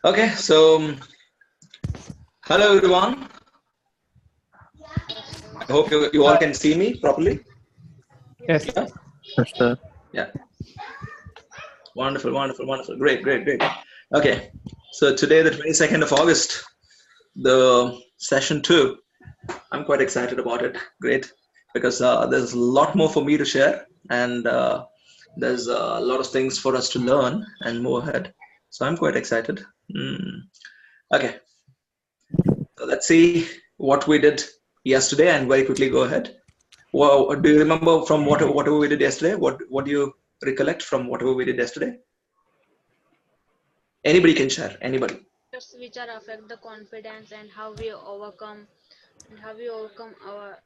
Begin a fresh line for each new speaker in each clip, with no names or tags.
Okay, so hello everyone.
Yes, sir.
I hope you all can see me properly.
Yes,
Yes.
sir.
Yeah,
Yes, sir.
yeah. Wonderful, wonderful, wonderful. Great, great, great. Okay, so today, the 22nd of August, the session two. I'm quite excited about it. Great, because there's a lot more for me to share, and there's a lot of things for us to learn and move ahead. So I'm quite excited. Mm. Okay, so let's see what we did yesterday, and very quickly go ahead. Well, do you remember from whatever we did yesterday? What do you recollect from whatever we did yesterday? Anybody can share. Anybody.
Factors which are affect the confidence and how we overcome our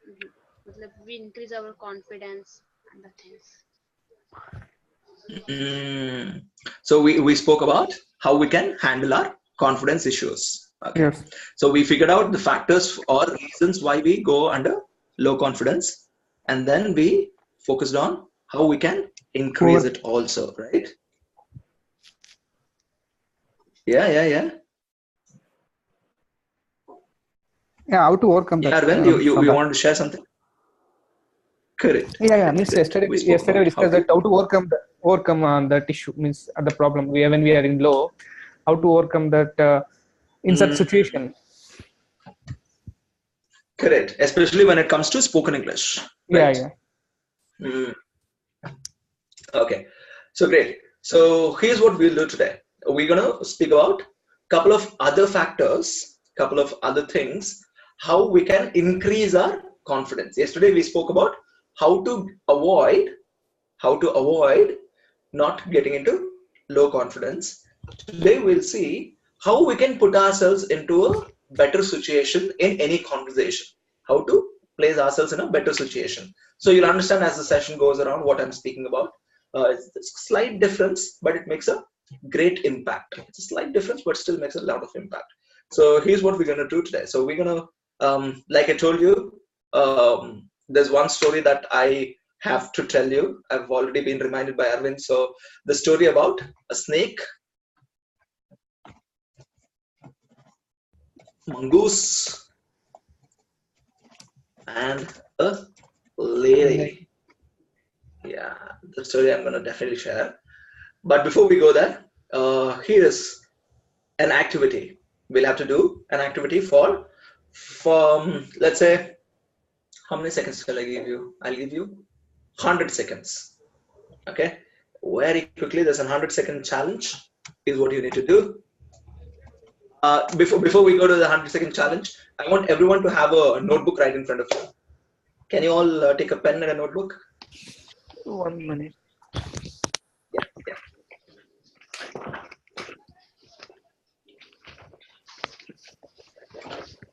we increase our confidence and the things.
Mm. So we spoke about how we can handle our confidence issues. Okay.
Yes.
So we figured out the factors or reasons why we go under low confidence, and then we focused on how we can increase
Over.
it also, right? Yeah, yeah, yeah.
Yeah. How to overcome
Yeah,
that
Arvind,
from
you
that?
wanted to share something? Correct,
Yeah. Yeah.
correct,
Means
correct.
yesterday.
We spoke
Yesterday we
about how
discussed that
to.
how to overcome that issue. Means the problem when we are in low, how to overcome that in such
Mm,
situation.
correct, especially when it comes to spoken English,
Yeah.
right?
Yeah.
Mm, okay, so great. So here's what we'll do today. We're gonna speak about a couple of other factors, couple of other things, how we can increase our confidence. Yesterday we spoke about how to avoid how to avoid not getting into low confidence. Today we'll see how we can put ourselves into a better situation in any conversation. How to place ourselves in a better situation. So you'll understand as the session goes around what I'm speaking about. It's a slight difference, but it makes a great impact. It's a slight difference, but still makes a lot of impact. So here's what we're going to do today. So we're going to, like I told you, there's one story that I have to tell you. I've already been reminded by Arvind. So the story about a snake, mongoose, and a lady. Yeah, the story I'm gonna definitely share. But before we go there, here's an activity. We'll have to do an activity for from let's say how many seconds shall I give you? I'll give you 100 seconds. Okay, very quickly. There's a 100-second challenge. Is what you need to do. Before we go to the 100-second challenge, I want everyone to have a notebook right in front of you. Can you all take a pen and a notebook?
1 minute.
Yeah, yeah.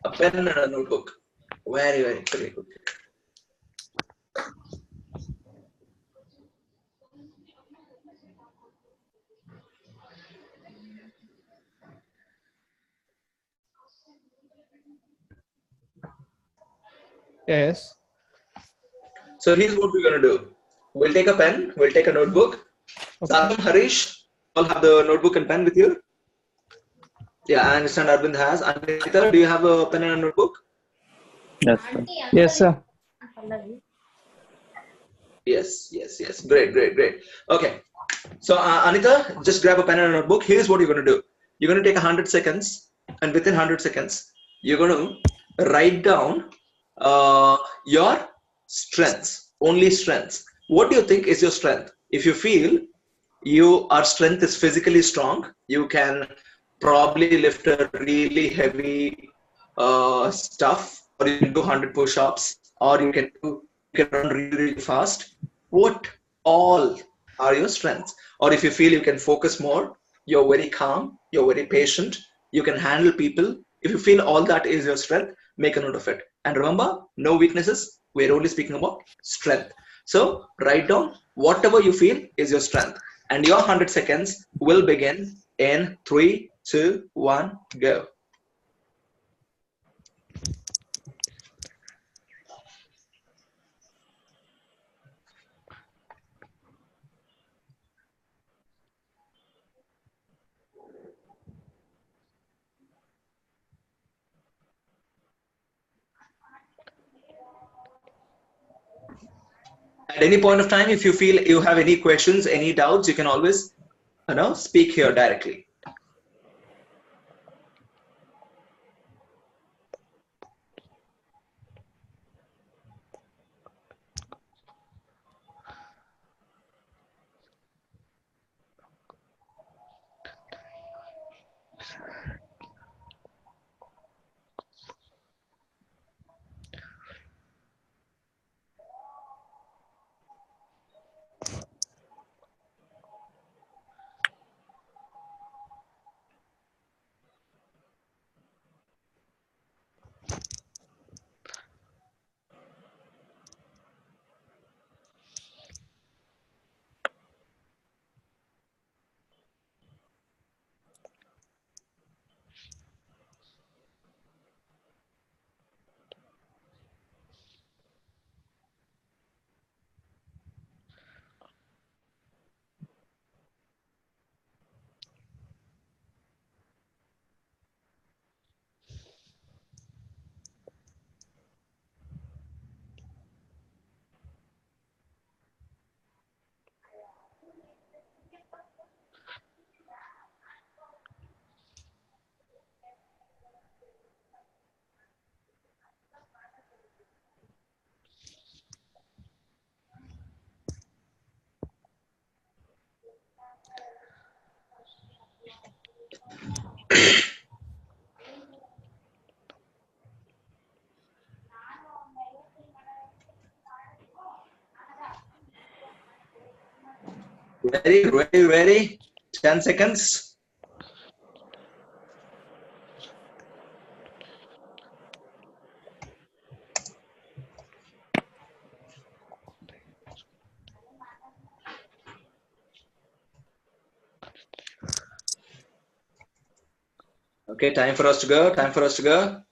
A pen and a notebook. Very, very, very good.
Yes.
So here's what we're gonna do. We'll take a pen. We'll take a notebook.
Okay.
Salam, Harish, all have the notebook and pen with you. Yeah, I understand Arvind has. Anita, do you have a pen and a notebook?
Yes, sir. Yes, sir.
Yes, yes, yes. Great, great, great. Okay. So Anita, just grab a pen and a notebook. Here's what you're gonna do. You're gonna take 100 seconds, and within 100 seconds, you're gonna write down your strengths, only strengths. What do you think is your strength? If you feel our strength is physically strong, you can probably lift a really heavy stuff, or you can do 100 push-ups, or you can run really, really fast. What all are your strengths? Or if you feel you can focus more, you're very calm, you're very patient, you can handle people. If you feel all that is your strength, make a note of it. And remember, no weaknesses. We're only speaking about strength. So write down whatever you feel is your strength. And your 100 seconds will begin in 3, 2, 1, go. At any point of time, if you feel you have any questions, any doubts, you can always, speak here directly. Ready? 10 seconds. Okay, time for us to go.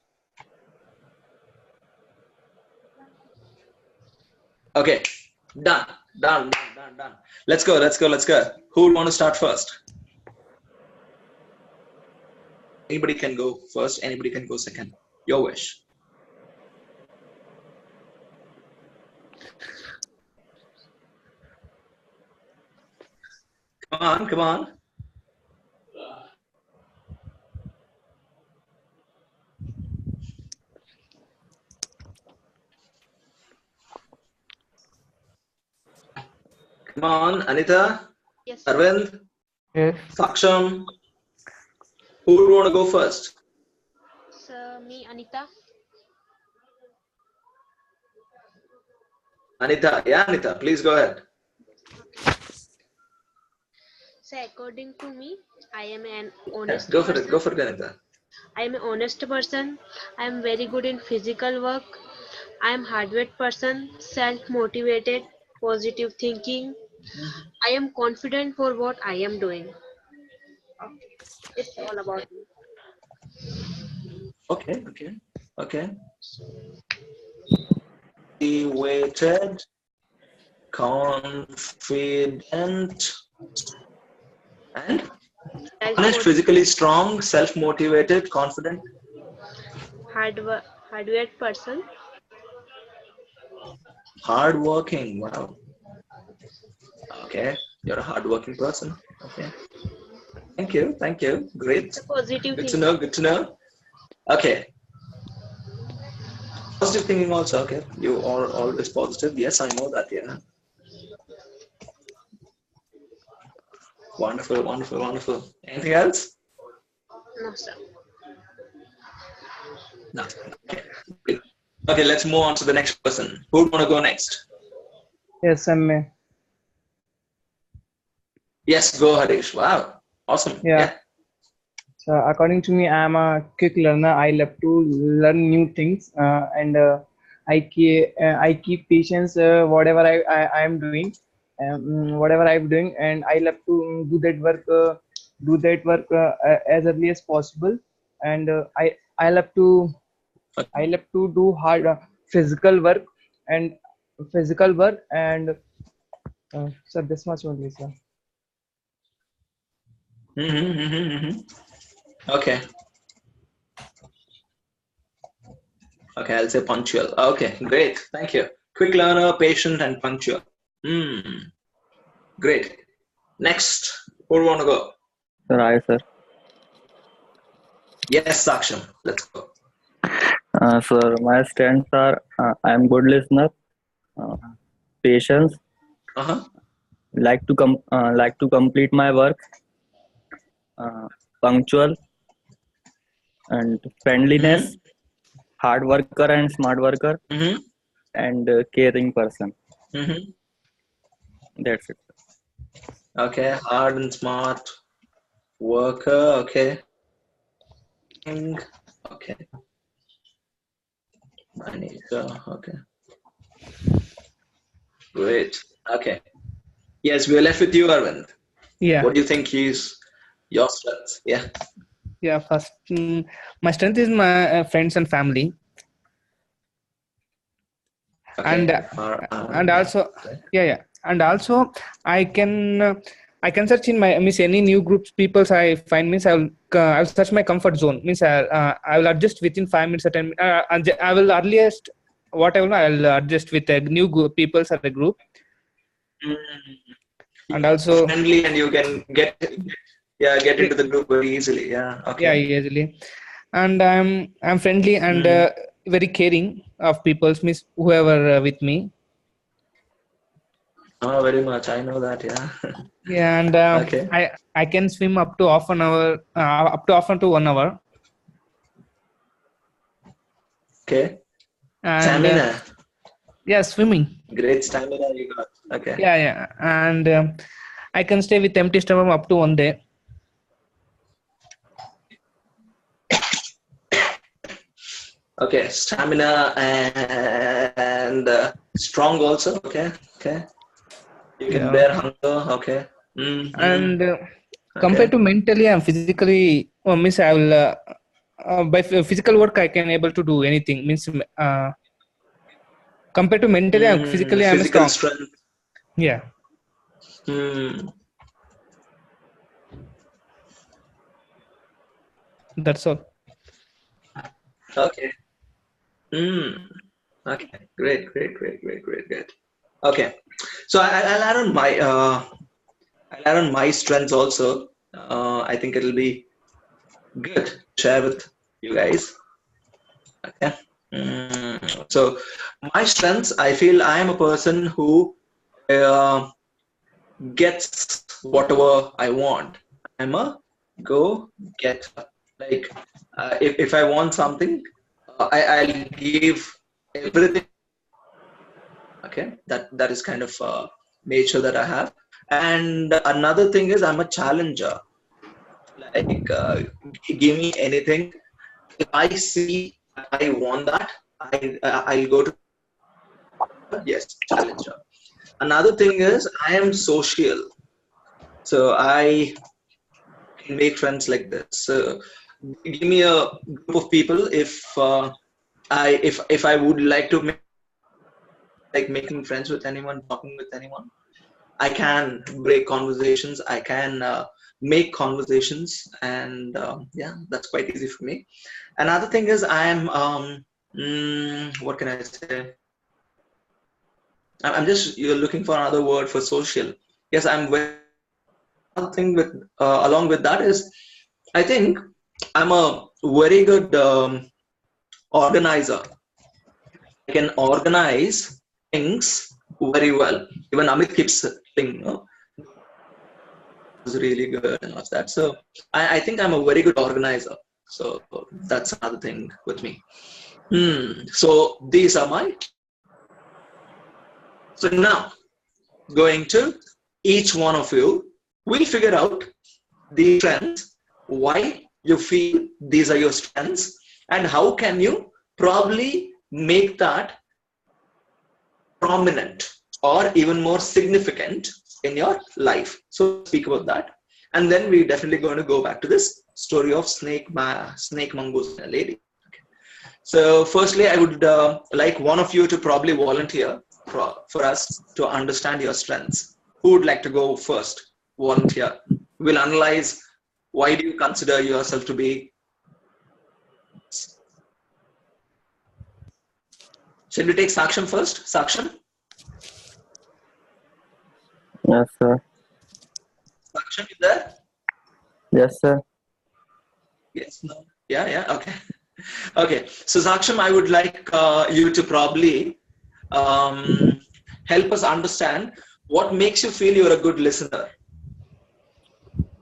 Okay, done. Let's go. Who would want to start first? Anybody can go first, anybody can go second. Your wish. Come on. Come on, Anita,
Yes.
Arvind,
Yes.
Saksham. Who would want to go first?
So me, Anita.
Anita. Yeah, Anita, please go ahead.
So according to me, I am an honest
Go for
person.
it. Go for it, Anita.
I am an honest person. I am very good in physical work. I am hardworking person, self-motivated, positive thinking. I am confident for what I am doing. Okay. It's all about me.
Okay. Motivated, confident, and honest,
Self-motivated,
physically strong, self-motivated, confident,
hardworking person.
hardworking. Wow. Okay, you're a hardworking person. Okay. Thank you. Great.
It's a positive
Good
thinking.
to know. Okay. Positive thinking also. Okay. You are always positive. Yes, I know that. Yeah. Wonderful. Anything else?
No, sir.
No. Okay. Okay, let's move on to the next person. Who would want to go next?
Yes, I'm.
Yes, go Harish. Wow. Awesome.
Yeah. So according to me, I'm a quick learner. I love to learn new things, and I keep patience. Whatever I am doing, whatever I'm doing, and I love to do that work as early as possible. And I love to do hard physical work and so this much only, sir.
Okay. Okay, I'll say punctual. Okay, great. Thank you. quick learner, patient, and punctual. Great. Next, who do you want to go?
Sir, I, sir.
Yes, Saksham. Let's go.
Sir, my strengths are I am good listener, uh, patience,
Uh-huh.
like to complete my work, uh, punctual, and friendliness,
Mm-hmm.
hard worker and smart worker,
Mm-hmm.
and caring person.
Mm-hmm.
That's it.
Okay. Hard and smart worker. Okay. Okay. Okay. Great. Okay. Yes, we are left with you, Arvind.
Yeah,
What do you think is your strength? Yeah.
yeah. First, my strength is my friends and family, and
Okay.
and also, yeah, and also I can search in my miss any new groups peoples I find means I'll search my comfort zone means I will adjust within 5 minutes or 10 and I will earliest whatever I'll adjust with a new group peoples at a group.
Mm.
And
You're
also,
friendly and you can get into the group very easily. Yeah.
yeah,
Okay.
easily. And I'm friendly and
Mm.
very caring of people's means whoever with me.
Oh, very much. I know that. Yeah.
Yeah, and
Okay.
I can swim up to half an hour, up to half an to 1 hour.
Okay.
And
Stamina.
yeah, swimming.
Great stamina you got. Okay.
Yeah, yeah, and I can stay with empty stomach up to 1 day.
Okay. Stamina and strong also. Okay. Okay. You can
Yeah,
bear hunger. Okay. Mm-hmm.
and compared
Okay.
to mentally and physically, means I will by physical work I can able to do anything. Means compared to mentally and physically, I'm
Physical
strong.
strength.
Yeah,
Hmm.
that's all.
Okay. Hmm. Okay. Great. Great. Great. Great. Great. Great. Okay. So I'll add on my strengths also. I think it'll be good to share with you guys. Okay. So my strengths, I feel I am a person who uh, gets whatever I want. I'm a go get. Like if I want something, I'll give everything. Okay, that is kind of nature that I have. And another thing is I'm a challenger. Like give me anything. If I see I want that, I'll go to yes challenger. Another thing is I am social, so I can make friends like this. So give me a group of people. If I would like to make like making friends with anyone, talking with anyone, I can break conversations. I can make conversations, and yeah, that's quite easy for me. Another thing is I am what can I say? I'm just you're looking for another word for social. Yes, I'm very another thing with along with that is I think I'm a very good organizer. I can organize things very well. Even Amit keeps saying, no, was really good and all that. So I think I'm a very good organizer. So that's another thing with me. So these are my. So now going to each one of you, we'll figure out the strengths, why you feel these are your strengths, and how can you probably make that prominent or even more significant in your life. So speak about that. And then we're definitely going to go back to this story of snake mongoose and a lady. Okay. So firstly, I would like one of you to probably volunteer for us to understand your strengths. Who would like to go first? Volunteer. We'll analyze why do you consider yourself to be Shall we take Saksham first? Saksham?
Yes, sir.
Saksham, you there?
Yes, sir.
Yes. No. Yeah. Yeah. Okay. Okay. So Saksham, I would like you to probably help us understand what makes you feel you're a good listener.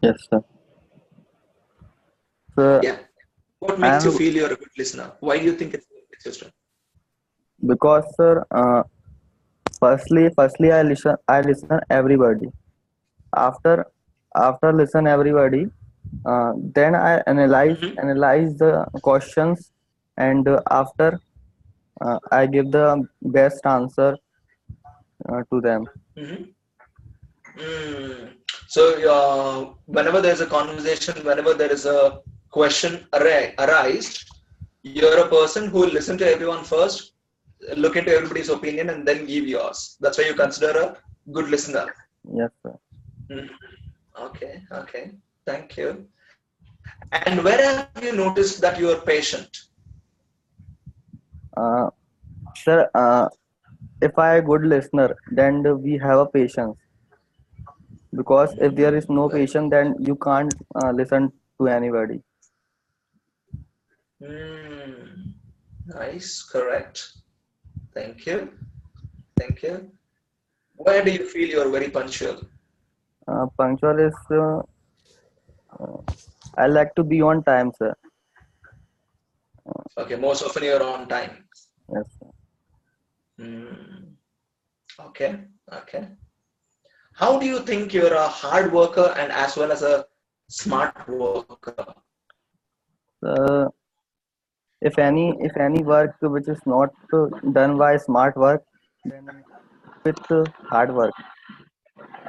Yes, sir. So
Yeah. What
I
makes you
am
feel you're a good listener? Why do you think it's your strength?
because, sir. Firstly, I listen everybody. After listen everybody, then I
Mm-hmm.
analyze the questions, and after I give the best answer to them.
Mm-hmm. Mm. So, whenever there's a conversation, whenever there is a question arise, you're a person who will listen to everyone first, look into everybody's opinion, and then give yours. That's why you consider a good listener.
Yes, sir.
Mm. Okay, okay. Thank you. And where have you noticed that you are patient?
Uh, Sir, if I a good listener, then we have a patience. Because if there is no
Very
patience, then you can't listen to anybody.
nice, correct. Thank you. Thank you. Where do you feel you're very punctual?
Punctual is I like to be on time, sir.
Okay, most often you're on time.
Yes, sir.
Hmm. Okay, okay. How do you think you're a hard worker and as well as a smart worker?
Uh, if any work which is not done by smart work, then with hard work.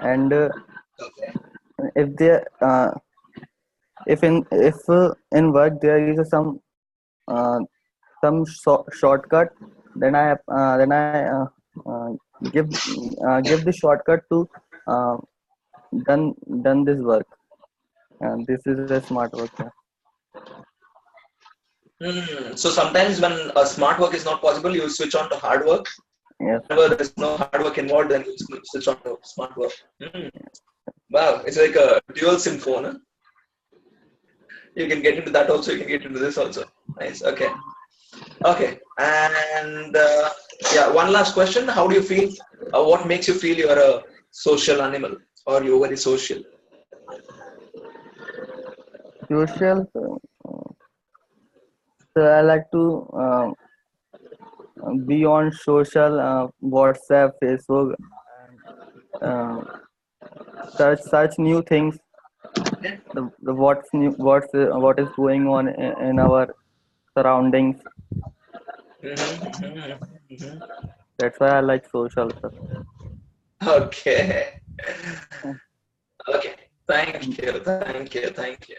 And
Okay.
if there if in work there is uh, shortcut, then I uh, give give the shortcut to uh, done this work. And this is a smart work. Sir.
So sometimes when a smart work is not possible, you switch on to hard work.
Yes,
Whenever there is no hard work involved, then you switch on to smart work. Wow, it's like a dual symphony. You can get into that also. You can get into this also. Nice. Okay. Okay. And yeah, one last question. How do you feel? What makes you feel you're a social animal or you're very social?
social. So I like to be on social, WhatsApp, Facebook, uh, search new things.
Okay.
The what's new, what is going on in our surroundings.
Mm-hmm.
That's why I like social, sir.
Okay.
Uh,
Okay. Thank you. Thank you. Thank you.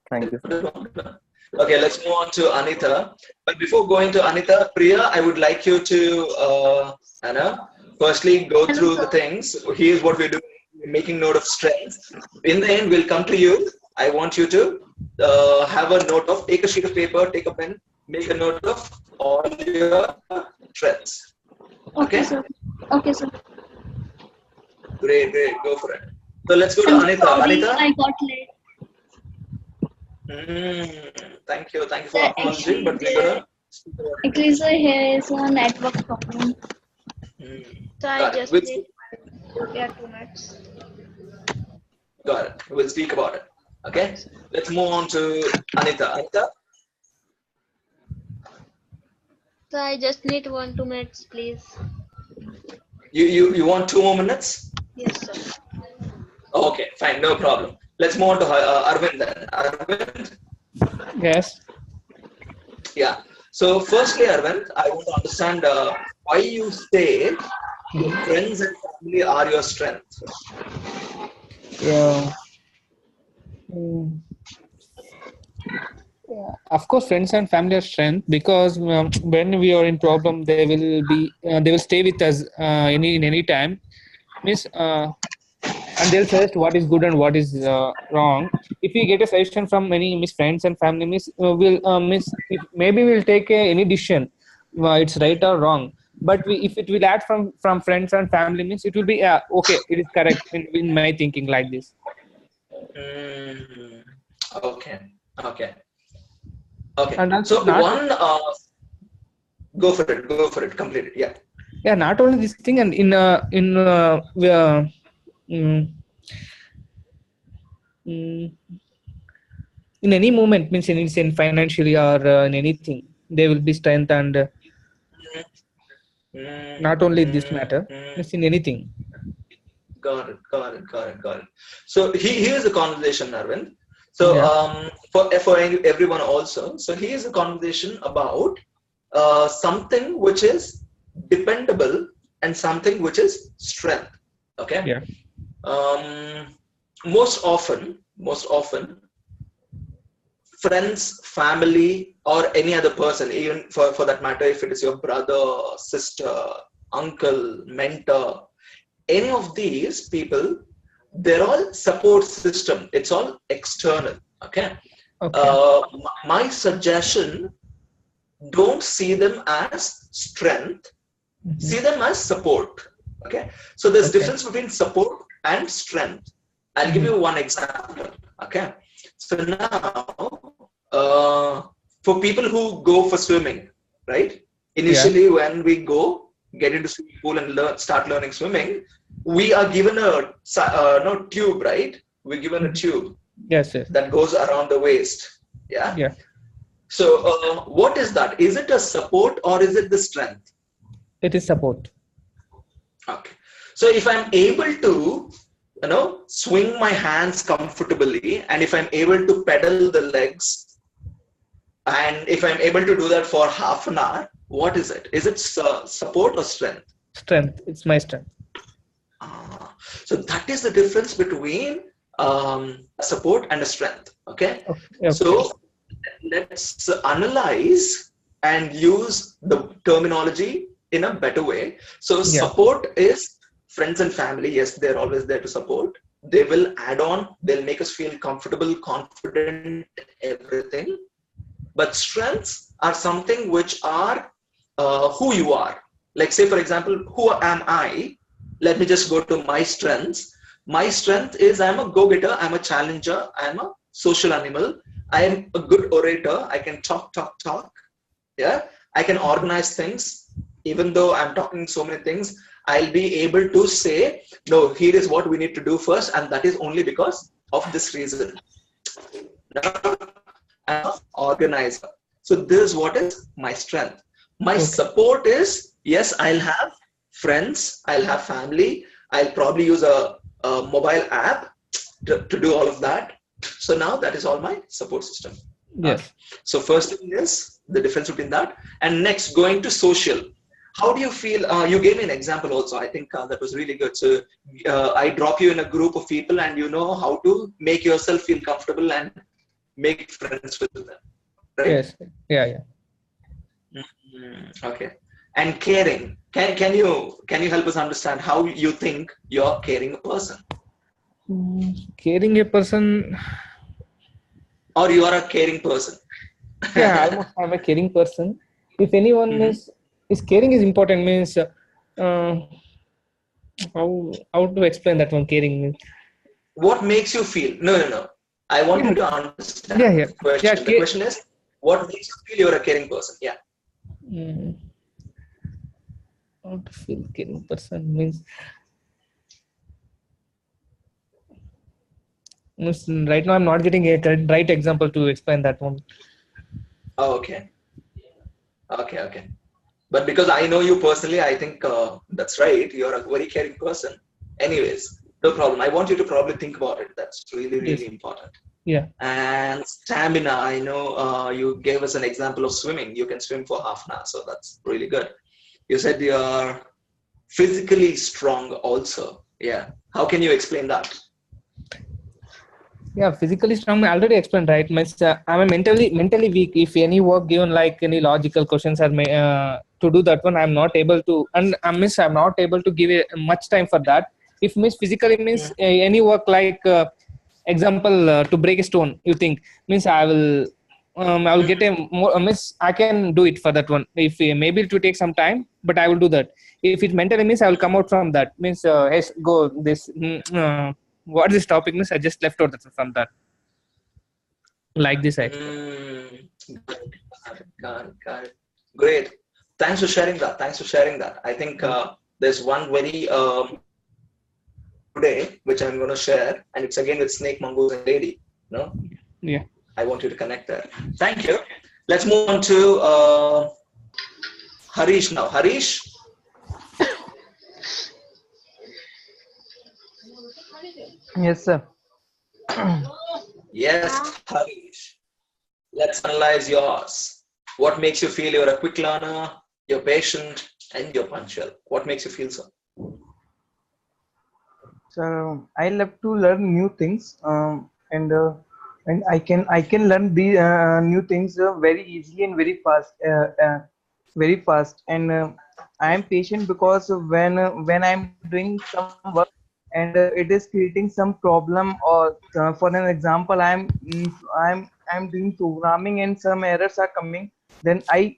Thank you, sir.
Okay, let's move on to Anita. But before going to Anita, Priya, I would like you to, Anna, firstly go
Hello,
through the
sir.
things. Here's what we're doing. We're making note of strengths. In the end, we'll come to you. I want you to have a note of, take a sheet of paper, take a pen, make a note of all your strengths.
Okay,
Okay?
sir. Okay, sir.
Great, great. Go for it. So let's go to
I'm
Anita.
sorry
Anita?
I got late.
Thank you. Thank you for
Sir,
acknowledging, but we're gonna speak about it.
actually, sir, here is a network problem.
So I
Got it.
just need yeah 2 minutes.
Got it. We'll speak about it.
Okay,
Okay.
sir.
Let's move on to Anita. Anita,
So I just need 1 2 minutes, please.
you want 2 more minutes?
Yes, sir.
Okay, fine, no problem. Let's move on to Arvind then. Arvind,
Yes.
yeah. So firstly, Arvind, I want to understand why you say your friends and family are your strength.
Yeah. Mm, yeah. Of course, friends and family are strength because when we are in problem, they will stay with us in any time. Means and they'll suggest what is good and what is wrong. If we get a suggestion from many miss friends and family, miss will miss if maybe we'll take any decision, it's right or wrong. But if it will add from friends and family, means it will be okay, it is correct in my thinking like this.
Mm, okay, okay, okay.
And also
So
not,
one, go for it, complete it. Yeah.
yeah, not only this thing, and mm, mm, in any moment, means in financially or in anything, there will be strength, and not only this matter,
Mm.
means in anything.
Got it, got it, got it, got it. So here's the conversation, Arvind. So
Yeah.
for everyone also, so here's a conversation about something which is dependable and something which is strength. Okay.
Yeah.
Most often, friends, family, or any other person, even for that matter, if it is your brother, sister, uncle, mentor, any of these people, they're all support system. It's all external. Okay.
Okay.
My suggestion, don't see them as strength, see them as support. Okay. So there's
Okay.
difference between support and strength. I'll give you one example. Okay. So now, for people who go for swimming, right? Initially, when we get into swimming pool and start learning swimming, we are given a no tube, right? We're given a tube
Yes. Yes.
that goes around the waist. Yeah.
Yeah.
So what is that? Is it a support or is it the strength?
It is support.
Okay. So if I'm able to, swing my hands comfortably, and if I'm able to pedal the legs, and if I'm able to do that for half an hour, what is it? Is it support or strength?
Strength. It's my strength.
So that is the difference between support and a strength. Okay.
Okay.
So let's analyze and use the terminology in a better way. So support is friends and family. Yes, they're always there to support. They will add on, they'll make us feel comfortable, confident, everything. But strengths are something which are who you are. Like, say, for example, who am I? Let me just go to my strengths. My strength is I'm a go-getter, I'm a challenger, I'm a social animal, I am a good orator, I can talk. Yeah, I can organize things. Even though I'm talking so many things, I'll be able to say, no, here is what we need to do first, and that is only because of this reason. Now, I'm an organizer. So this is what is my strength. My support is, yes, I'll have friends, I'll have family, I'll probably use a mobile app to do all of that. So now that is all my support system.
Yes.
So first thing is the difference between that. And next, going to social. How do you feel? You gave me an example also. I think that was really good. So I drop you in a group of people and you know how to make yourself feel comfortable and make friends with them. Right?
Yes. Yeah.
Okay. And caring. Can you help us understand how you think you're caring a person?
Caring a person.
Or you are a caring person?
Yeah, almost I'm a caring person. If anyone is caring is important, means how to explain that one, caring means?
What makes you feel? No. I want you to understand the question.
Yeah,
the question is, what makes you feel you're a caring person? Yeah.
How to feel caring person means right now I'm not getting a right example to explain that one.
Oh, okay. But because I know you personally, I think that's right. You're a very caring person. Anyways, no problem. I want you to probably think about it. That's really, really important.
Yeah.
And stamina. I know you gave us an example of swimming. You can swim for half an hour, so that's really good. You said you're physically strong also. Yeah. How can you explain that?
Yeah, physically strong. I already explained, right? I'm a mentally weak. If any work given, like any logical questions are to do that one, I'm not able to, and I'm not able to give it much time for that. If physically means any work like example to break a stone, you think means I will I will get a more miss. I can do it for that one. If maybe it will take some time, but I will do that. If it mentally miss, I will come out from that. Means yes, go this. What this topic means? I just left out from that. Like this, I.
Got it. Great. Thanks for sharing that. I think there's one very today which I'm going to share, and it's again with snake, mongoose, and lady. No.
Yeah.
I want you to connect that. Thank you. Let's move on to Harish now. Harish.
Yes, sir.
Yes, Harish. Let's analyze yours. What makes you feel you're a quick learner, you're patient, and you're punctual? What makes you feel so?
So I love to learn new things, and I can learn the new things very easily and very fast. And I am patient because when I'm doing some work and it is creating some problem, or for an example, I'm doing programming and some errors are coming, then I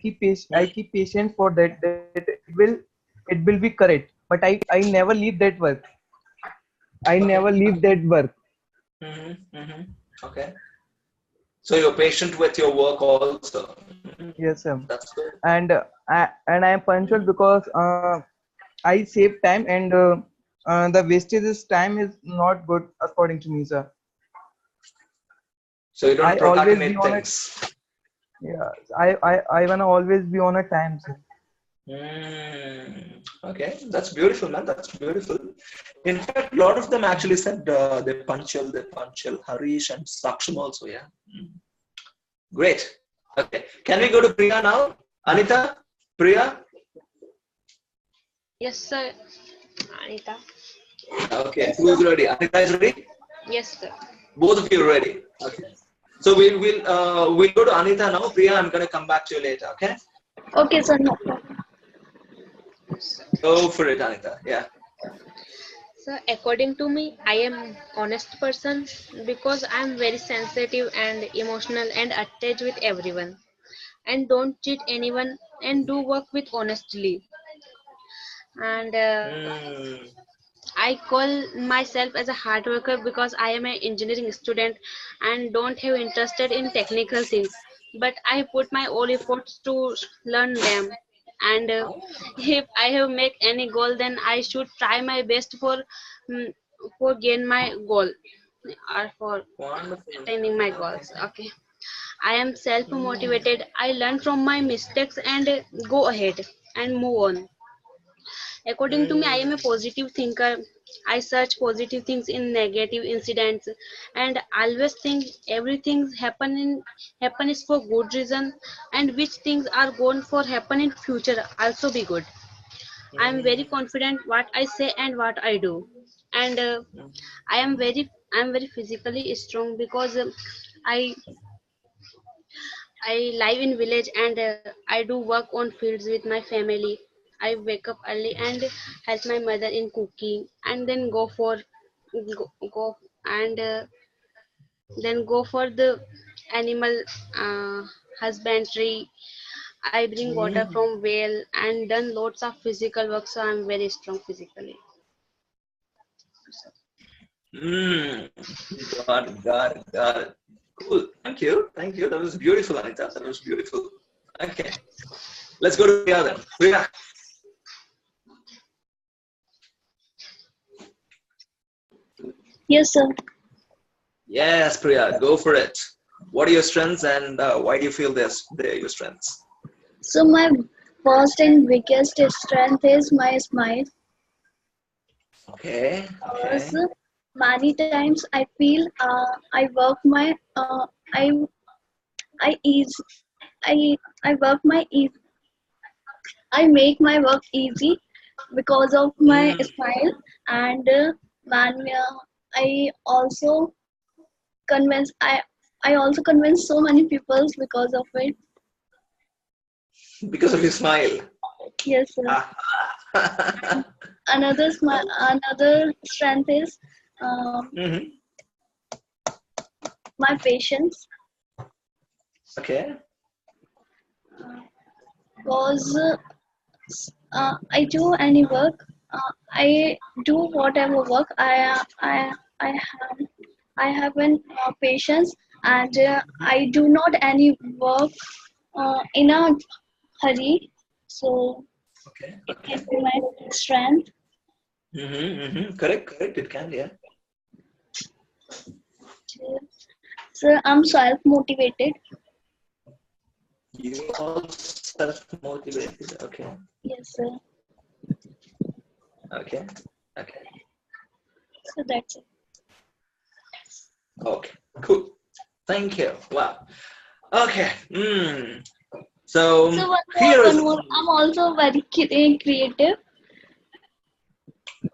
keep patience for that it will be correct. But I never leave that work. I never leave that work.
Okay. So you're patient with your work also.
Yes, sir.
That's good.
And I am punctual because I save time, and the wastage of time is not good according to me, sir.
So you don't
I always be
procrastinate
on
things.
Yeah, I wanna always be on a time, sir.
Okay, that's beautiful, man. That's beautiful. In fact, a lot of them actually said they're punctual. Harish and Saksham also, yeah. Great. Okay, can we go to Priya now? Anita, Priya?
Yes, sir. Anita.
Okay, who's ready? Anita is ready?
Yes, sir.
Both of you are ready. Okay. So we'll go to Anita now. Priya, I'm gonna come back to you later, okay?
Okay, sir. No problem.
Go for it, Anita. Yeah.
So according to me, I am honest person because I am very sensitive and emotional and attached with everyone, and don't cheat anyone and do work with honestly. And I call myself as a hard worker because I am an engineering student and don't have interested in technical things. But I put my all efforts to learn them. And if I have make any goal, then I should try my best mm, for gain my goal or for
Wonderful.
attaining my goals.
Okay.
Okay. I am self motivated. I learn from my mistakes and go ahead and move on. According to me, I am a positive thinker. I search positive things in negative incidents and always think everything happen is for good reason, and which things are going for happen in future also be good. I am very confident what I say and what I do, and I am very physically strong because I I live in village and I do work on fields with my family. I wake up early and help my mother in cooking, and then go and then go for the animal husbandry. I bring water from well and done lots of physical work, so I'm very strong physically.
Got it. Cool. Thank you. That was beautiful, Anita. That was beautiful. Okay. Let's go to Priya then. Priya.
Yes, sir.
Yes, Priya. Go for it. What are your strengths and why do you feel they're your strengths?
So my first and biggest strength is my smile.
Okay.
So many times I feel I work my I ease I work my ease I make my work easy because of my smile, and man, I also I also convince so many people because of it.
Because of your smile.
Yes, sir. Another strength is my patience.
Okay.
Because I do any work. I do whatever work. I have an patience, and I do not any work in a hurry. So
Okay.
it
Okay.
can be my strength.
Correct. Correct. It can. Yeah.
So I'm self motivated.
You are self-motivated. Okay.
Yes, sir.
Okay. Okay.
So that's it.
Okay. Cool. Thank you. Wow. Okay. So
So one more,
here is
one more. I'm also very creative.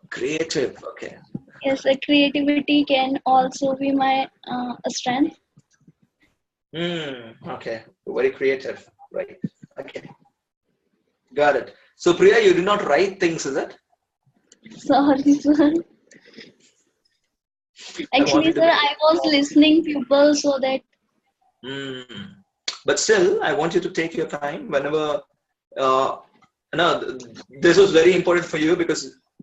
creative. Okay.
Yes, creativity can also be my strength.
Okay. Very creative. Right. Okay. Got it. So Priya, you did not write things, is it?
Sorry, sir.
I want
Actually,
you to
sir,
make
I
it
was
more.
listening people so that
But still, I want you to take your time whenever. Uh, no, this was very important for you because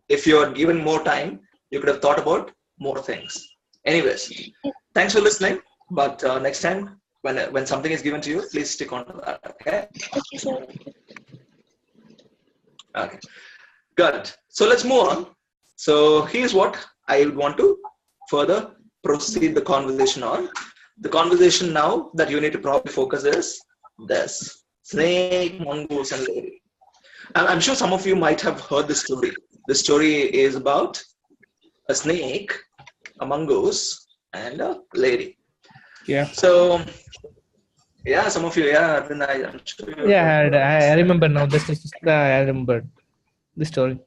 if you are given more time, you could have thought about more things. Anyways, thanks for listening. But next time, when something is given to you, please stick on to that. Okay.
okay, sir.
Okay. Good. So let's move on. So here's what I would want to further proceed the conversation on. The conversation now that you need to probably focus is this: snake, mongoose, and lady. I'm sure some of you might have heard this story. The story is about a snake, a mongoose, and a lady.
Yeah.
So, yeah, some of you, yeah, Arvind, I'm sure you
Yeah,
heard about
I
this.
remember now. This is I remember the story.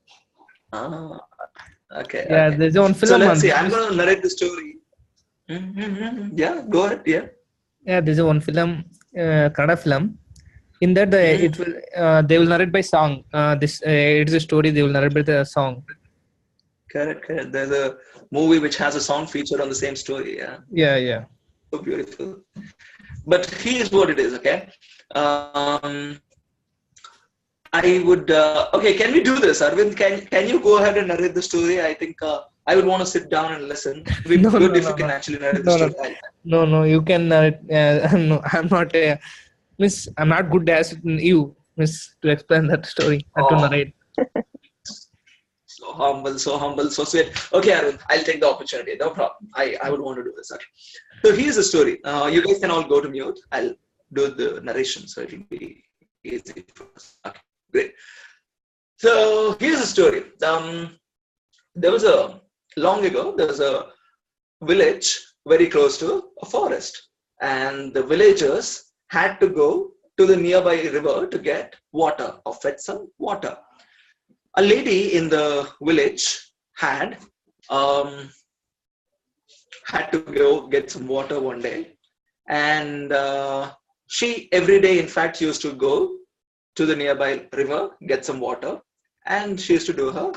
Ah, okay,
Yeah,
okay.
there's one
So
film
let's
on
see. I'm
this.
going to narrate the story. Yeah, go ahead. Yeah.
Yeah, there's one film, Kannada film. In that, it will they will narrate by song. This it is a story. They will narrate by the song.
Correct, correct. There's a movie which has a song featured on the same story. Yeah,
Yeah, yeah.
so beautiful. But here's what it is. Okay. Um, I would. Okay, can we do this, Arvind? Can you go ahead and narrate the story? I think I would want to sit down and listen. It would be
No,
good
no,
if you
no,
can
no,
actually narrate the
no, no,
story.
no, no. You can narrate. No, I'm not. Miss, I'm not good as you, Miss, to explain that story and to
Oh,
narrate.
so humble, so sweet. Okay, Arvind, I'll take the opportunity. No problem. I would want to do this. Okay. So here's the story. You guys can all go to mute. I'll do the narration, so it'll be easy for us. Okay, great. So here's the story. There was a long ago. There was a village very close to a forest, and the villagers had to go to the nearby river to get water or fetch some water. A lady in the village had um, had to go get some water one day, and she every day, in fact, used to go to the nearby river, get some water, and she used to do her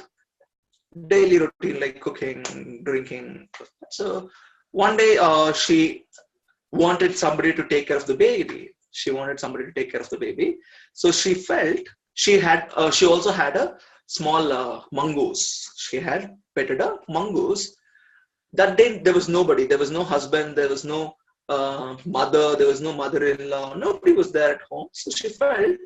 daily routine like cooking, drinking. So one day she wanted somebody to take care of the baby. She wanted somebody to take care of the baby. So she felt she also had a small mongoose. She had petted a mongoose. That day there was nobody. There was no husband. There was no mother. There was no mother-in-law. Nobody was there at home. So she felt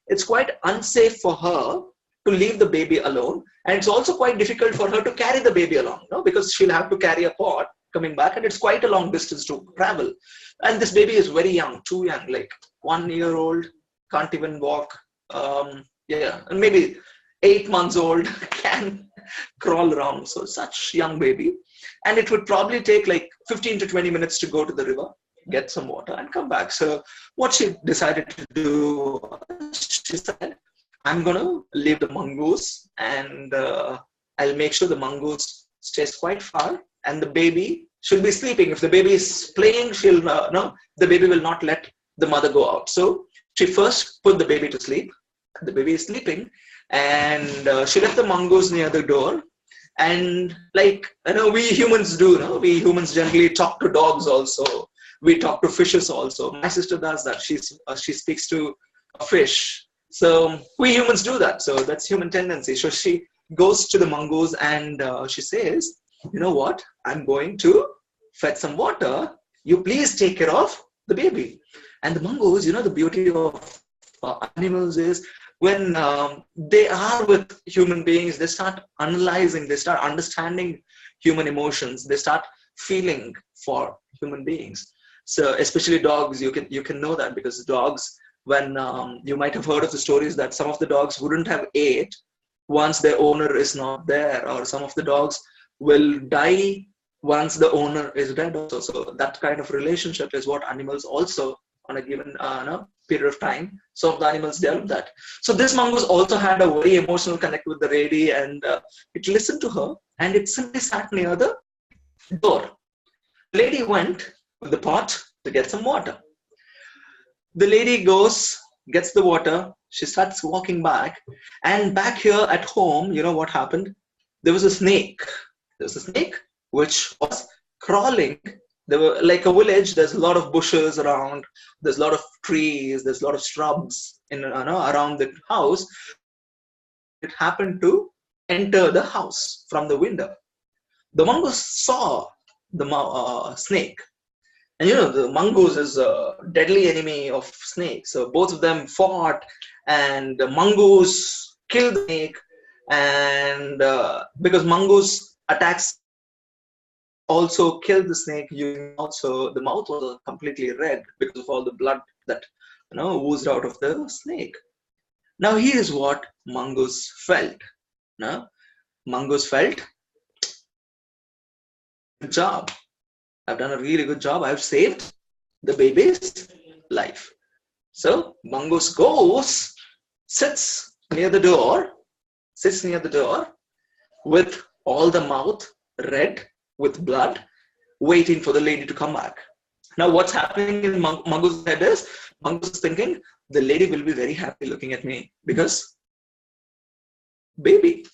it's quite unsafe for her to leave the baby alone, and it's also quite difficult for her to carry the baby along, because she'll have to carry a pot coming back, and it's quite a long distance to travel. And this baby is very young, too young, like 1 year old, can't even walk. Yeah, and maybe 8 months old, can crawl around. So such young baby, and it would probably take like 15 to 20 minutes to go to the river, get some water, and come back. So what she decided to do, she said, I'm going to leave the mongoose, and I'll make sure the mongoose stays quite far, and the baby should be sleeping. If the baby is playing, the baby will not let the mother go out. So she first put the baby to sleep. The baby is sleeping, and she left the mongoose near the door. And like we humans do, we humans generally talk to dogs also. We talk to fishes also. My sister does that. She speaks to a fish. So we humans do that. So that's human tendency. So she goes to the mongoose and she says, you know what? I'm going to fetch some water. You please take care of the baby. And the mongoose, the beauty of animals is when they are with human beings, they start analyzing, they start understanding human emotions, they start feeling for human beings. So especially dogs, you can know that because dogs, when you might have heard of the stories that some of the dogs wouldn't have ate once their owner is not there, or some of the dogs will die once the owner is dead also. So that kind of relationship is what animals also on a given period of time, some of the animals develop that. So this mongoose also had a very emotional connect with the lady, and it listened to her, and it simply sat near the door. The lady went with the pot to get some water. The lady goes, gets the water, she starts walking back, and back here at home, you know what happened? There was a snake. There was a snake which was crawling. There were like a village, there's a lot of bushes around, there's a lot of trees, there's a lot of shrubs around the house. It happened to enter the house from the window. The mongoose saw the snake. And the mongoose is a deadly enemy of snakes. So both of them fought, and the mongoose killed the snake. And because mongoose attacks also killed the snake, also the mouth was completely red because of all the blood that oozed out of the snake. Now here's what mongoose felt. Mongoose felt, good job. I've done a really good job. I've saved the baby's life. So mongoose goes, sits near the door with all the mouth red with blood, waiting for the lady to come back. Now what's happening in Mangoo's head is, Mangoo's is thinking, the lady will be very happy looking at me because baby.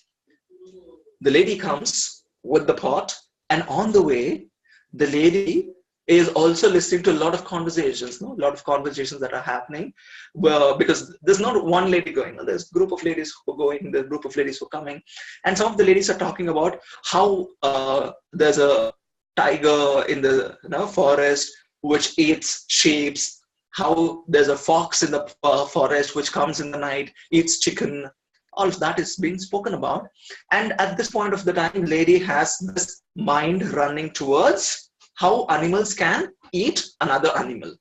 The lady comes with the pot, and on the way, the lady is also listening to a lot of conversations, a lot of conversations that are happening. Well, because there's not one lady going, there's a group of ladies who are going, there's a group of ladies who are coming. And some of the ladies are talking about how there's a tiger in the forest which eats sheep, how there's a fox in the forest which comes in the night, eats chicken. All of that is being spoken about. And at this point of the time, lady has this mind running towards how animals can eat another animal.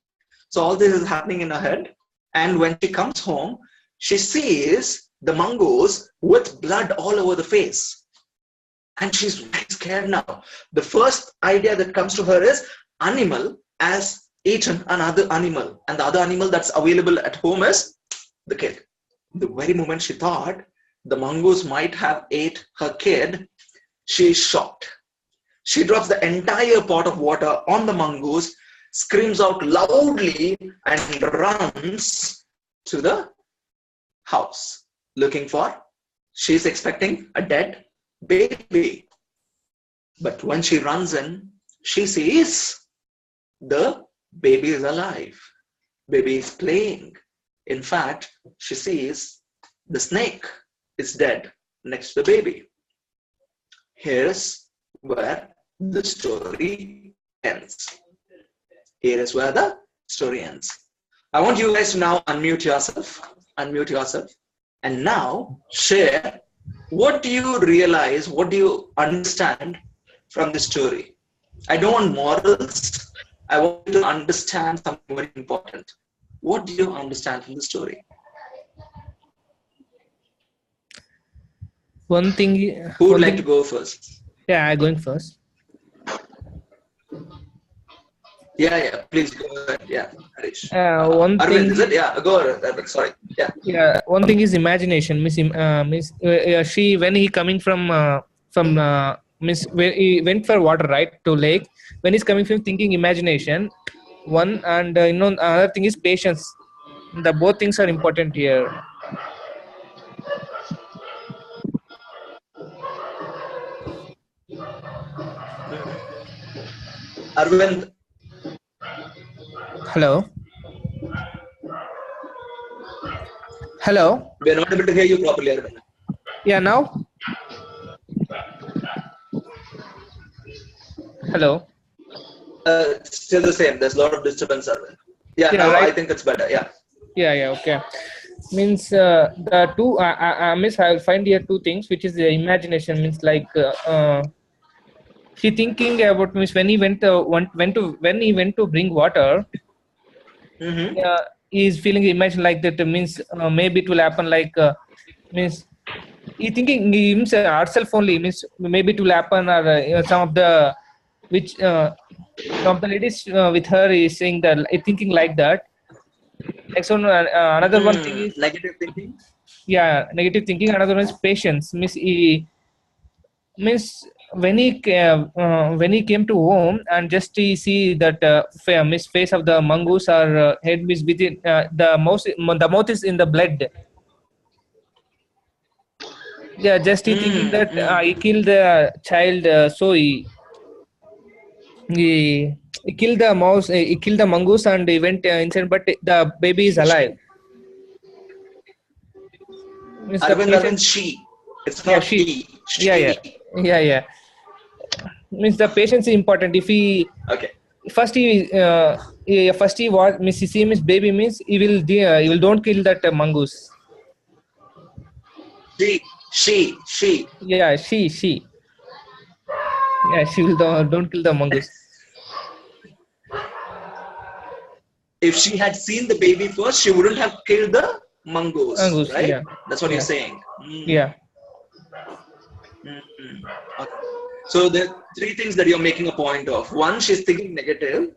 So all this is happening in her head. And when she comes home, she sees the mongoose with blood all over the face. And she's very scared now. The first idea that comes to her is animal has eaten another animal. And the other animal that's available at home is the kid. The very moment she thought the mongoose might have ate her kid, she is shocked. She drops the entire pot of water on the mongoose, screams out loudly, and runs to the house looking for, she's expecting a dead baby. But when she runs in, she sees the baby is alive. Baby is playing. In fact, she sees the snake is dead next to the baby. Here's where the story ends. Here is where the story ends. I want you guys to now unmute yourself, and now share what do you realize, what do you understand from the story. I don't want morals. I want you to understand something very important. What do you understand from the story?
One thing.
Who would like to go first?
Yeah, I'm going first.
Yeah, please go ahead. Yeah, Harish.
One
Arvind,
thing.
is it? Yeah, go ahead. Sorry. Yeah.
Yeah, one thing is imagination. She when he coming from where he went for water, right, to lake. When he's coming from thinking imagination, one, and another thing is patience. The both things are important here.
Arvind.
Hello. Hello.
We are not able to hear you properly, Arvind.
Yeah, now. Hello.
Still the same. There's a lot of disturbance, Arvind. Yeah,
Yeah,
now I
right.
think it's better. Yeah.
Yeah, okay. Means the two. Miss, I will find here two things, which is the imagination. Means like he thinking about means when he went to bring water.
Mm-hmm.
He is feeling imagine like that. Means maybe it will happen like means he thinking himself only. Means maybe it will happen or some of the which some of the ladies with her is saying that thinking like that. Next one, another one thing is
Negative thinking.
yeah, negative thinking. Another one is patience. Means when he came to home and just he see that miss face of the mongoose or head miss within the mouth is in the blood. Yeah, just he thinking that he killed the child, so he killed the mouse, he killed the mongoose and he went inside, but the baby is alive. Means the
Arvind,
patient,
she. It's
yeah,
not
she,
he.
yeah,
She.
yeah. Means the patience is important. If he
Okay.
first he was means he see his baby means he will don't kill that mongoose.
She.
Yeah, she. Yeah, she will don't kill the mongoose.
If she had seen the baby first, she wouldn't have killed the mongoose,
Mongoose,
right?
yeah,
That's what you're
yeah,
saying.
yeah.
Okay. So there are three things that you're making a point of. One, she's thinking negative.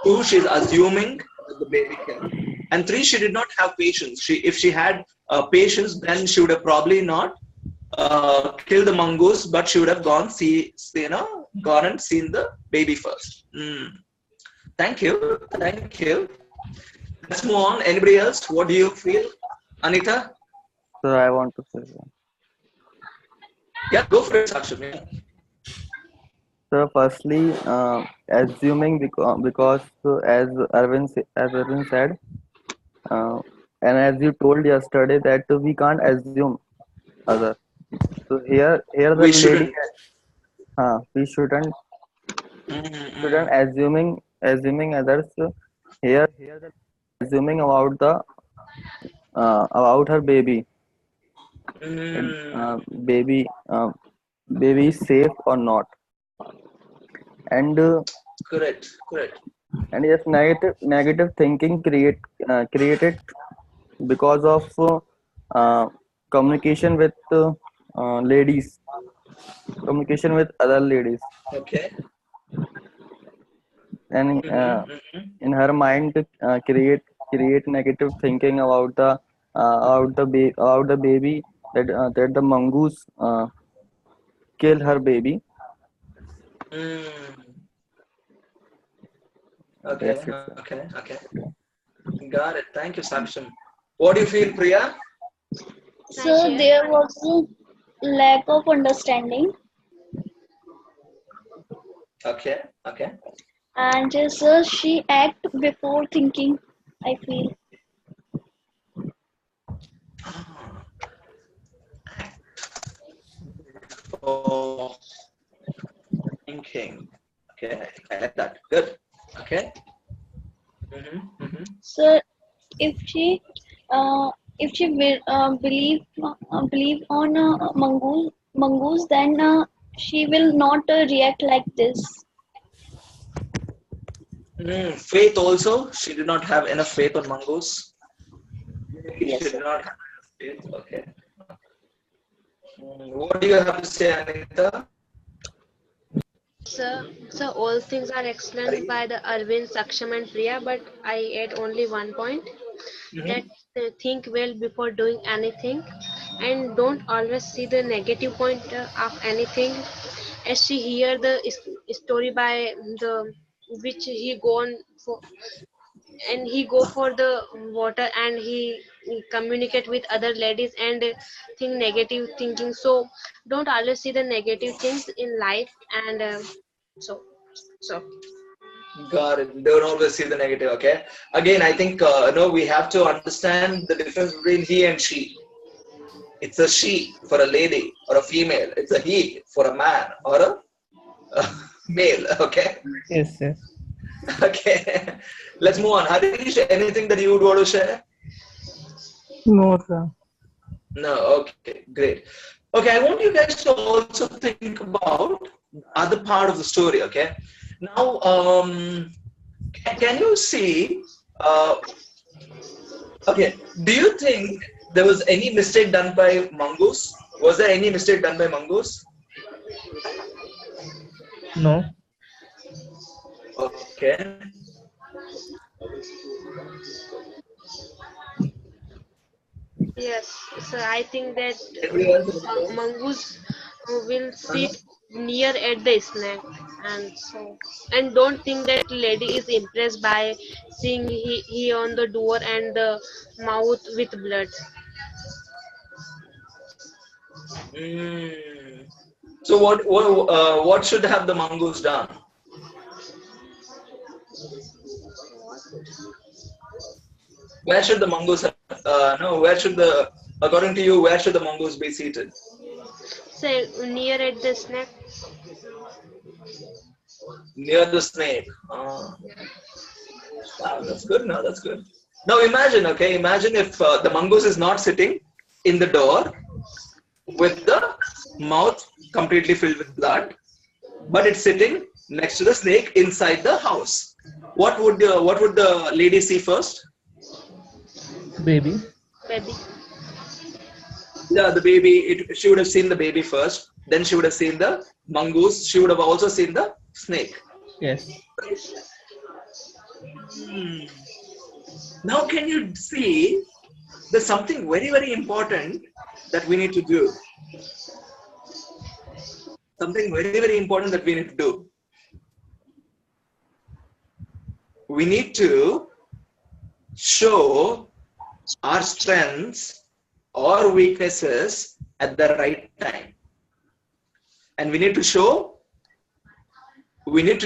Two, she's assuming that the baby killed. And three, she did not have patience. If she had patience, then she would have probably not killed the mongoose, but she would have gone gone and seen the baby first. Thank you. Let's move on. Anybody else? What do you feel, Anita?
So I want to say,
Yeah, go for it, Saksham. Yeah.
so firstly, assuming because as Arvind said, uh, and as you told yesterday that we can't assume other. So here the
We
lady,
shouldn't.
we shouldn't
Mm-hmm.
assuming others. So here the assuming about her baby. It, baby baby is safe or not, and
Correct.
and yes, negative thinking created because of communication with ladies, communication with other ladies,
Okay.
and
Mm-hmm.
in her mind create negative thinking about the baby, that the mongoose kill her baby.
Mm.
That's it, sir.
Okay. Got it. Thank you, Saksham. What do you feel, Priya?
I
So
share.
there was a lack of understanding,
Okay.
and she act before thinking, I feel.
Oh, thinking. Okay, I like that. Good. Okay. Mm-hmm.
So if she will believe on mongoose, then she will not react like this.
Faith also. She did not have enough faith on mongoose. Maybe she
Yes,
did
sir.
not have enough faith. Okay. What do you have to say, Anita?
So all things are explained by the Arvind, Saksham and Priya, but I add only one point that
Mm-hmm.
think well before doing anything and don't always see the negative point of anything. As she hear the story by the which he gone for, and he go for the water and he communicate with other ladies and think negative thinking, so don't always see the negative things in life and so so
Got it. Don't always see the negative. Okay. Again, I think no, we have to understand the difference between he and she. It's a she for a lady or a female. It's a he for a man or a male. Okay.
Yes, yes.
Okay. Let's move on. Harish, anything that you would want to share?
No, sir.
No. Okay. Great. Okay. I want you guys to also think about the other part of the story. Okay. Now, can you see? Okay. Do you think there was any mistake done by Mongoose? Was there any mistake done by Mongoose?
No.
Okay.
Yes, so I think that
Everyone.
mongoose will sit near at the snack, and don't think that lady is impressed by seeing he on the door and the mouth with blood.
Mm. So what should have the Mongoose done? Where should the mongoose no, where should the, according to you, where should the mongoose be seated?
Say near at the snack.
Near the snake. That's good. No, that's good. Now imagine, okay, imagine if the mongoose is not sitting in the door with the mouth completely filled with blood, but it's sitting next to the snake inside the house. What would the lady see first?
Baby.
Baby.
Yeah, the baby. She would have seen the baby first. Then she would have seen the mongoose. She would have also seen the snake.
Yes.
Now, can you see? There's something very, very important that we need to do. Something very, very important that we need to do. We need to show our strengths or weaknesses at the right time. And we need to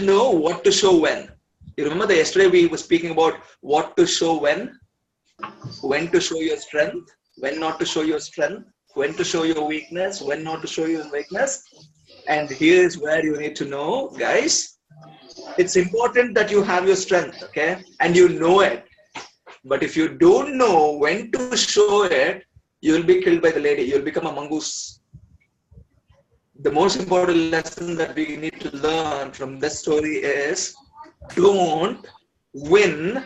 know what to show when. You remember that yesterday we were speaking about what to show when to show your strength, when not to show your strength, when to show your weakness, when not to show your weakness. And here's where you need to know, guys, it's important that you have your strength, okay? And you know it. But if you don't know when to show it, you'll be killed by the lady. You'll become a mongoose. The most important lesson that we need to learn from this story is don't win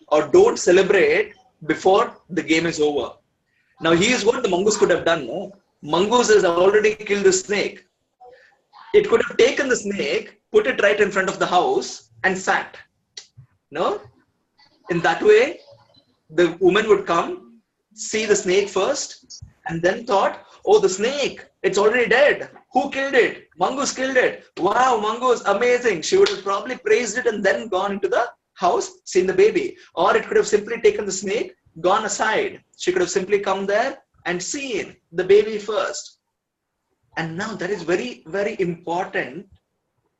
or don't celebrate before the game is over. Now, here's what the mongoose could have done. No? Mongoose has already killed the snake. It could have taken the snake, put it right in front of the house and sat. No? In that way, the woman would come, see the snake first, and then thought, oh, the snake, it's already dead. Who killed it? Mongoose killed it. Wow, mongoose, amazing. She would have probably praised it and then gone into the house, seen the baby. Or it could have simply taken the snake, gone aside. She could have simply come there and seen the baby first. And now that is very, very important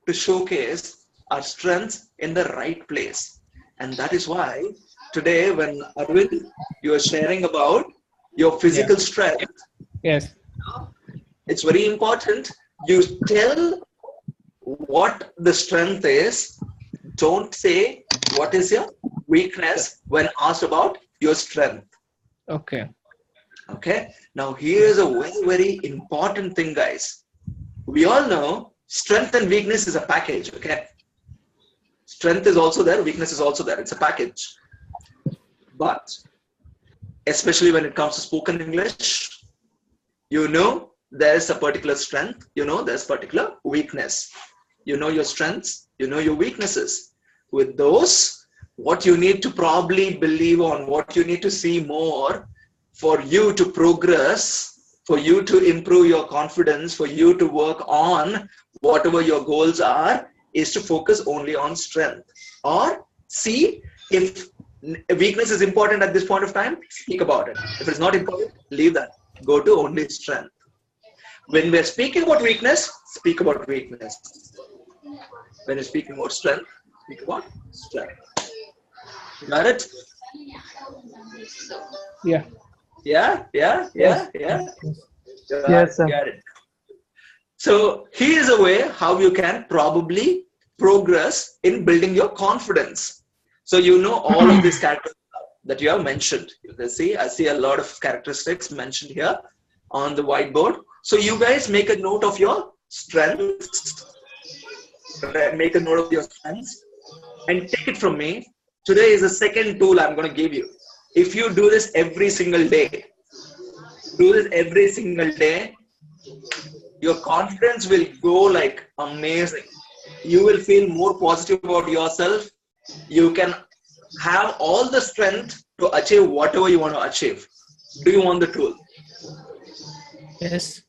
to showcase our strengths in the right place. And that is why today when Arvind, you are sharing about your physical strength,
Yes.
it's very important you tell what the strength is. Don't say what is your weakness when asked about your strength.
Okay.
Okay. Now here's a very, very important thing, guys. We all know strength and weakness is a package. Okay. Strength is also there. Weakness is also there. It's a package. But especially when it comes to spoken English, you know there's a particular strength. You know there's particular weakness. You know your strengths. You know your weaknesses. With those, what you need to probably believe on, what you need to see more for you to progress, for you to improve your confidence, for you to work on whatever your goals are, is to focus only on strength. Or see if weakness is important at this point of time, speak about it. If it's not important, leave that. Go to only strength. When we're speaking about weakness, speak about weakness. When you're speaking about strength, into what? Strength. Got it?
So,
Yeah.
Yeah.
Yes.
Yes, sir.
Got it. So here is a way how you can probably progress in building your confidence. So you know all of these characteristics that you have mentioned. You can see, I see a lot of characteristics mentioned here on the whiteboard. So you guys make a note of your strengths. Make a note of your strengths and take it from me. Today is the second tool I'm going to give you. If you do this every single day, your confidence will go like amazing. You will feel more positive about yourself. You can have all the strength to achieve whatever you want to achieve. Do you want the tool?
Yes.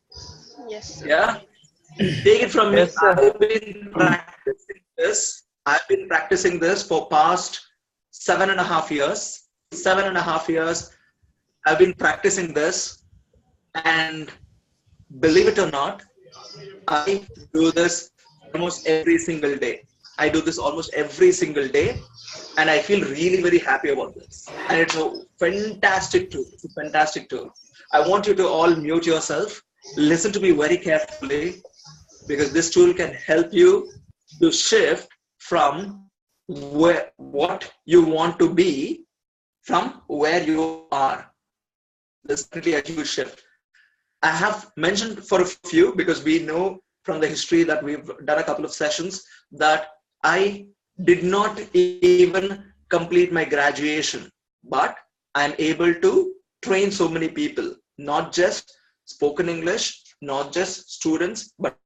yes, sir.
Yeah. Take it from me.
Yes, sir.
I've been practicing this for past 7.5 years. 7.5 years. I've been practicing this, and believe it or not, I do this almost every single day. I do this almost every single day, and I feel really very happy about this. And it's a fantastic tool. It's a fantastic tool. I want you to all mute yourself. Listen to me very carefully, because this tool can help you to shift from what you want to be from where you are. This is definitely a huge shift. I have mentioned for a few, because we know from the history that we've done a couple of sessions that I did not even complete my graduation, but I'm able to train so many people, not just spoken English, not just students, but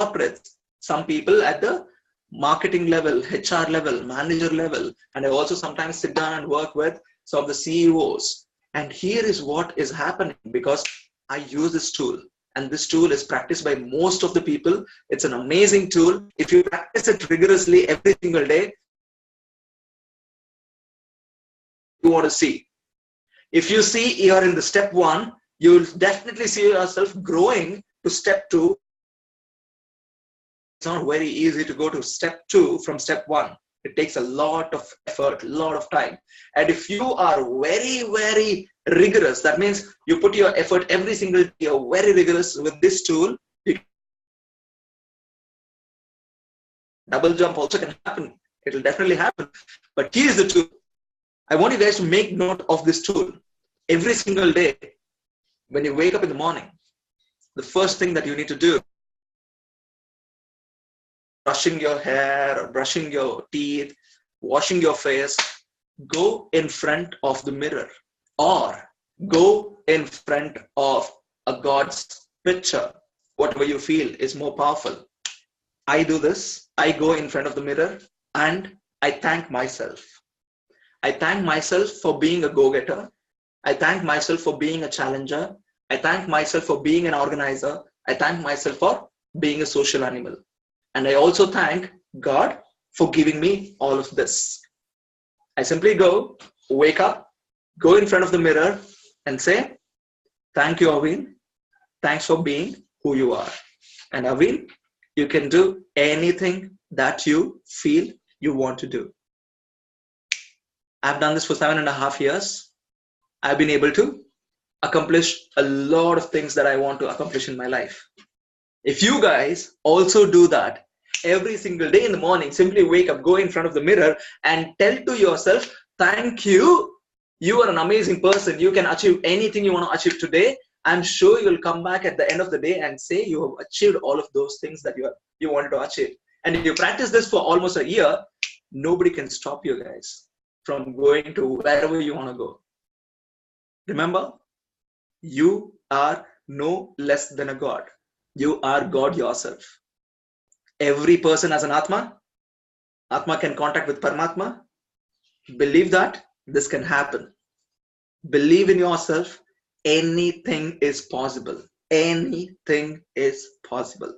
corporates, some people at the marketing level, HR level, manager level, and I also sometimes sit down and work with some of the CEOs. And here is what is happening, because I use this tool, and this tool is practiced by most of the people. It's an amazing tool. If you practice it rigorously every single day, you want to see. If you see you're in the step 1, you'll definitely see yourself growing to step 2. It's not very easy to go to step 2 from step 1. It takes a lot of effort, a lot of time. And if you are very, very rigorous, that means you put your effort every single day, you're very rigorous with this tool, double jump also can happen. It'll definitely happen. But here's the tool. I want you guys to make note of this tool. Every single day, when you wake up in the morning, the first thing that you need to do, brushing your hair or brushing your teeth, washing your face, go in front of the mirror or go in front of a God's picture. Whatever you feel is more powerful. I do this. I go in front of the mirror and I thank myself. I thank myself for being a go-getter. I thank myself for being a challenger. I thank myself for being an organizer. I thank myself for being a social animal. And I also thank God for giving me all of this. I simply go, wake up, go in front of the mirror and say, thank you, Aveen. Thanks for being who you are. And Aveen, you can do anything that you feel you want to do. I've done this for 7.5 years. I've been able to accomplish a lot of things that I want to accomplish in my life. If you guys also do that every single day in the morning, simply wake up, go in front of the mirror and tell to yourself, thank you. You are an amazing person. You can achieve anything you want to achieve today. I'm sure you'll come back at the end of the day and say you have achieved all of those things that you wanted to achieve. And if you practice this for almost a year, nobody can stop you guys from going to wherever you want to go. Remember, you are no less than a God. You are God yourself. Every person has an Atma. Atma can contact with Paramatma. Believe that this can happen. Believe in yourself. Anything is possible. Anything is possible.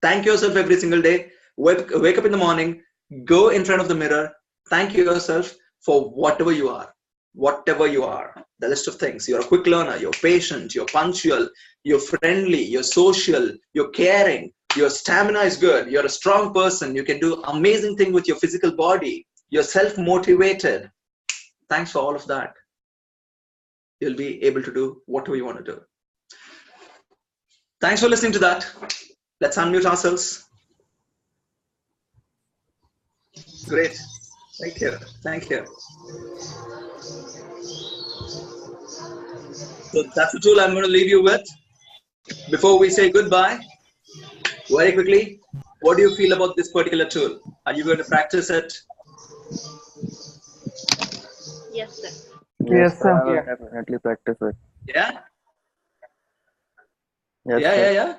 Thank yourself every single day. Wake up in the morning. Go in front of the mirror. Thank yourself for whatever you are. Whatever you are. The list of things. You're a quick learner. You're patient. You're punctual. You're friendly. You're social. You're caring. Your stamina is good. You're a strong person. You can do amazing thing with your physical body. You're self-motivated. Thanks for all of that. You'll be able to do whatever you want to do. Thanks for listening to that. Let's unmute ourselves. Great. Thank you. Thank you. So that's the tool I'm going to leave you with. Before we say goodbye, very quickly, what do you feel about this particular tool? Are you going to practice it?
Yes, sir.
Yes, sir.
I will
Yeah.
definitely practice it.
Yeah?
Yes,
Yeah,
sir.
yeah, yeah.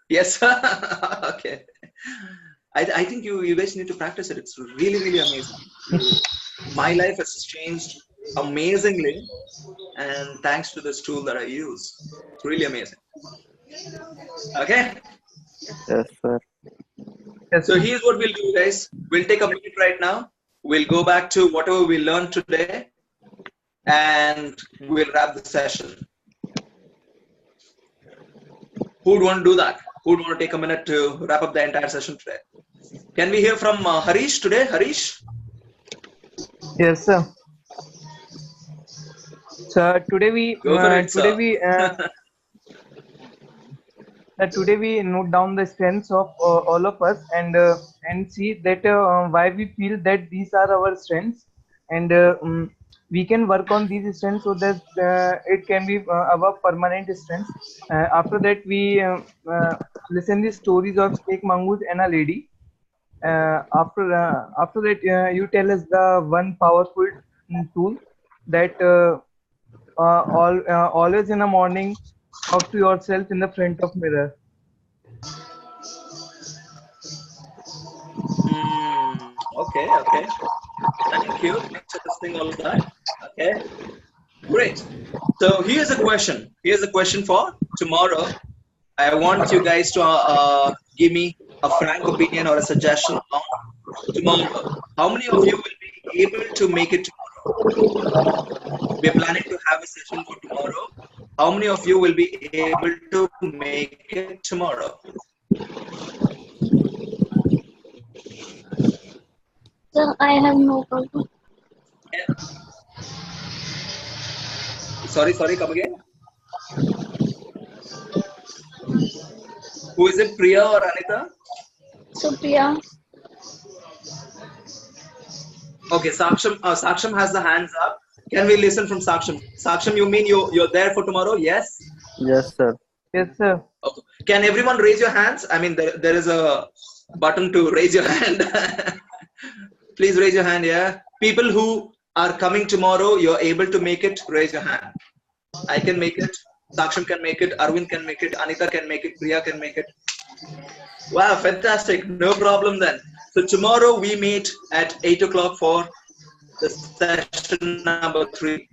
Yes. Okay. I think you guys need to practice it. It's really, really amazing. My life has changed amazingly, and thanks to this tool that I use. It's really amazing. Okay.
Yes, sir.
Yes,
So
sir.
here's what we'll do, guys. We'll take a minute right now. We'll go back to whatever we learned today, and we'll wrap the session. Who'd want to do that? Who'd want to take a minute to wrap up the entire session today? Can we hear from Harish today? Harish?
Yes, sir. So today we
Go for it, sir.
today we note down the strengths of all of us and see that why we feel that these are our strengths, and we can work on these strengths so that it can be our permanent strengths. After that, we listen the stories of snake mongoose and a lady. After that, you tell us the one powerful tool that always in the morning talk to yourself in the front of mirror.
Okay, okay. Thank you. Thanks for listening all of that. Okay, great. So here's a question. Here's a question for tomorrow. I want you guys to give me a frank opinion or a suggestion on tomorrow. How many of you will be able to make it tomorrow? We're planning to have a session for tomorrow. How many of you will be able to make it tomorrow?
Sir, I have no problem.
Yeah. Sorry, come again. Who is it, Priya or Anita?
So Priya,
Okay, Saksham has the hands up. Can we listen from Saksham? Saksham, you mean you're there for tomorrow? Yes?
Yes, sir.
Yes, sir.
Okay. Can everyone raise your hands? I mean, there is a button to raise your hand. Please raise your hand, yeah? People who are coming tomorrow, you're able to make it, raise your hand. I can make it. Saksham can make it. Arvind can make it. Anita can make it. Priya can make it. Wow, fantastic. No problem then. So tomorrow we meet at 8 o'clock for the session number 3.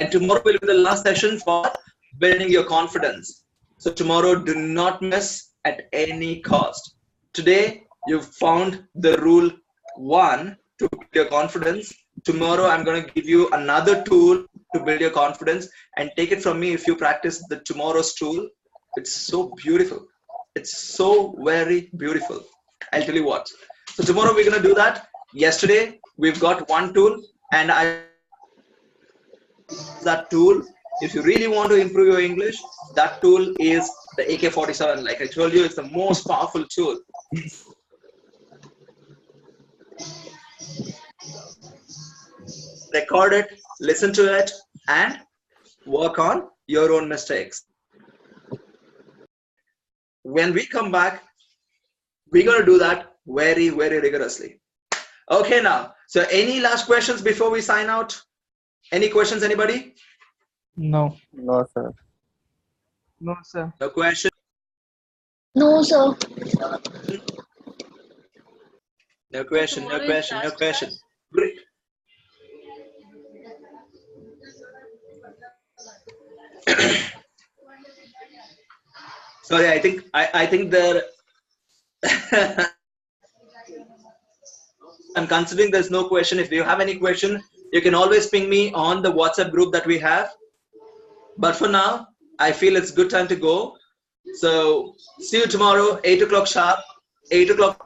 And tomorrow will be the last session for building your confidence. So tomorrow, do not miss at any cost. Today, you've found the rule 1 to build your confidence. Tomorrow, I'm going to give you another tool to build your confidence, and take it from me. If you practice the tomorrow's tool, it's so beautiful. It's so very beautiful. I'll tell you what. So tomorrow we're going to do that. Yesterday, we've got one tool, and that tool, if you really want to improve your English, that tool is the AK-47. Like I told you, it's the most powerful tool. Record it, listen to it, and work on your own mistakes. When we come back, we're going to do that very, very rigorously. Okay, now, so any last questions before we sign out? Any questions, anybody?
No.
No, sir.
No, sir.
No question?
no sir.
No question, no question, no question. Great. Sorry, I think there. I'm considering there's no question. If you have any question, you can always ping me on the WhatsApp group that we have. But for now, I feel it's good time to go. So see you tomorrow, 8 o'clock sharp. 8 o'clock